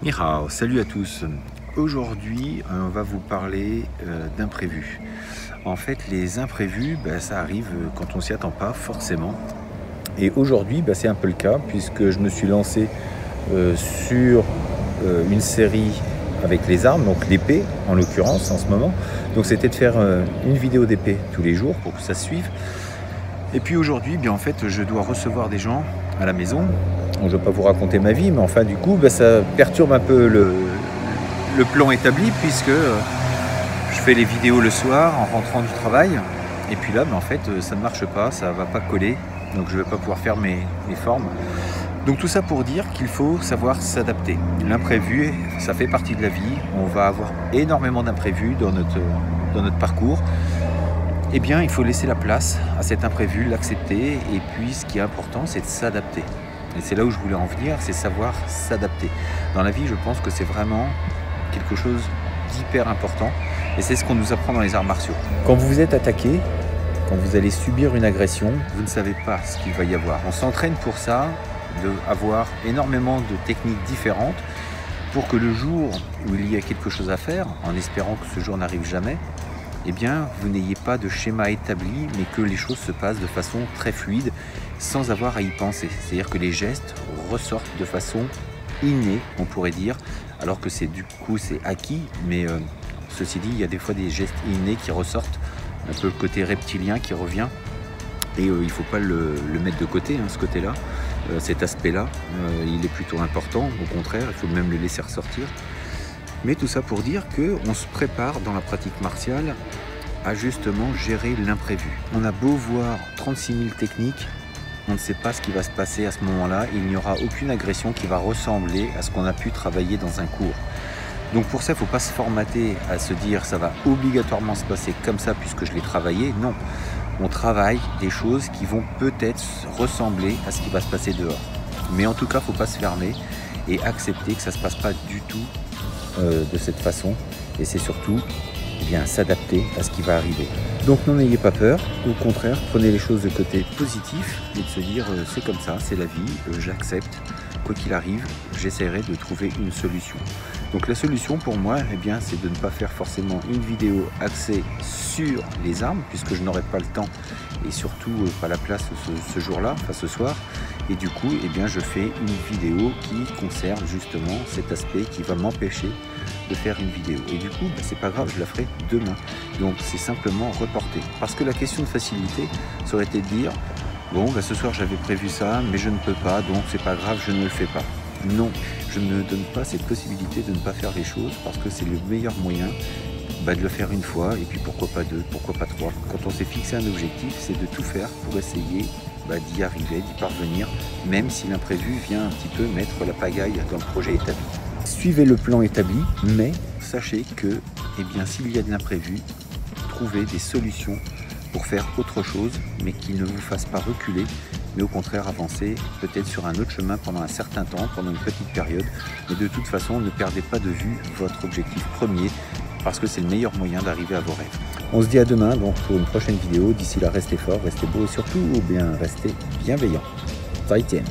Ni hao, salut à tous. Aujourd'hui, on va vous parler d'imprévus. En fait, les imprévus, ça arrive quand on s'y attend pas forcément. Et aujourd'hui, c'est un peu le cas puisque je me suis lancé sur une série avec les armes, donc l'épée en l'occurrence en ce moment. Donc c'était de faire une vidéo d'épée tous les jours pour que ça se suive. Et puis aujourd'hui, en fait, je dois recevoir des gens à la maison. Je ne vais pas vous raconter ma vie, mais enfin du coup, ça perturbe un peu le plan établi puisque je fais les vidéos le soir en rentrant du travail. Et puis là, en fait, ça ne marche pas, ça ne va pas coller. Donc je ne vais pas pouvoir faire mes formes. Donc tout ça pour dire qu'il faut savoir s'adapter. L'imprévu, ça fait partie de la vie. On va avoir énormément d'imprévus dans notre parcours. Eh bien, il faut laisser la place à cet imprévu, l'accepter. Et puis, ce qui est important, c'est de s'adapter. Et c'est là où je voulais en venir, c'est savoir s'adapter. Dans la vie, je pense que c'est vraiment quelque chose d'hyper important. Et c'est ce qu'on nous apprend dans les arts martiaux. Quand vous vous êtes attaqué, quand vous allez subir une agression, vous ne savez pas ce qu'il va y avoir. On s'entraîne pour ça, d'avoir énormément de techniques différentes pour que le jour où il y a quelque chose à faire, en espérant que ce jour n'arrive jamais, eh bien, vous n'ayez pas de schéma établi, mais que les choses se passent de façon très fluide, sans avoir à y penser. C'est-à-dire que les gestes ressortent de façon innée, on pourrait dire, alors que c'est acquis, mais ceci dit, il y a des fois des gestes innés qui ressortent, un peu le côté reptilien qui revient, et il ne faut pas le mettre de côté, ce côté-là, cet aspect-là, il est plutôt important, au contraire, il faut même le laisser ressortir. Mais tout ça pour dire qu'on se prépare dans la pratique martiale à justement gérer l'imprévu. On a beau voir 36 000 techniques, on ne sait pas ce qui va se passer à ce moment-là. Il n'y aura aucune agression qui va ressembler à ce qu'on a pu travailler dans un cours. Donc pour ça, il ne faut pas se formater à se dire ça va obligatoirement se passer comme ça puisque je l'ai travaillé. Non, on travaille des choses qui vont peut-être ressembler à ce qui va se passer dehors. Mais en tout cas, il ne faut pas se fermer et accepter que ça ne se passe pas du tout de cette façon, et c'est surtout s'adapter à ce qui va arriver. Donc n'en ayez pas peur, au contraire, prenez les choses de côté positif et de se dire c'est comme ça, c'est la vie, j'accepte, quoi qu'il arrive, j'essaierai de trouver une solution. Donc la solution pour moi, c'est de ne pas faire forcément une vidéo axée sur les armes, puisque je n'aurai pas le temps et surtout pas la place ce jour-là, enfin ce soir. Et du coup, je fais une vidéo qui concerne justement cet aspect qui va m'empêcher de faire une vidéo. Et du coup, c'est pas grave, je la ferai demain. Donc c'est simplement reporter. Parce que la question de facilité, ça aurait été de dire bon, ce soir j'avais prévu ça, mais je ne peux pas, donc c'est pas grave, je ne le fais pas. Non, je ne donne pas cette possibilité de ne pas faire les choses parce que c'est le meilleur moyen de le faire une fois, et puis pourquoi pas deux, pourquoi pas trois. Quand on s'est fixé un objectif, c'est de tout faire pour essayer d'y arriver, d'y parvenir, même si l'imprévu vient un petit peu mettre la pagaille dans le projet établi. Suivez le plan établi, mais sachez que s'il y a de l'imprévu, trouvez des solutions pour faire autre chose, mais qui ne vous fasse pas reculer, mais au contraire avancer peut-être sur un autre chemin pendant un certain temps, pendant une petite période. Mais de toute façon, ne perdez pas de vue votre objectif premier, parce que c'est le meilleur moyen d'arriver à vos rêves. On se dit à demain donc pour une prochaine vidéo. D'ici là, restez fort, restez beau et surtout restez bienveillant. Zaijian.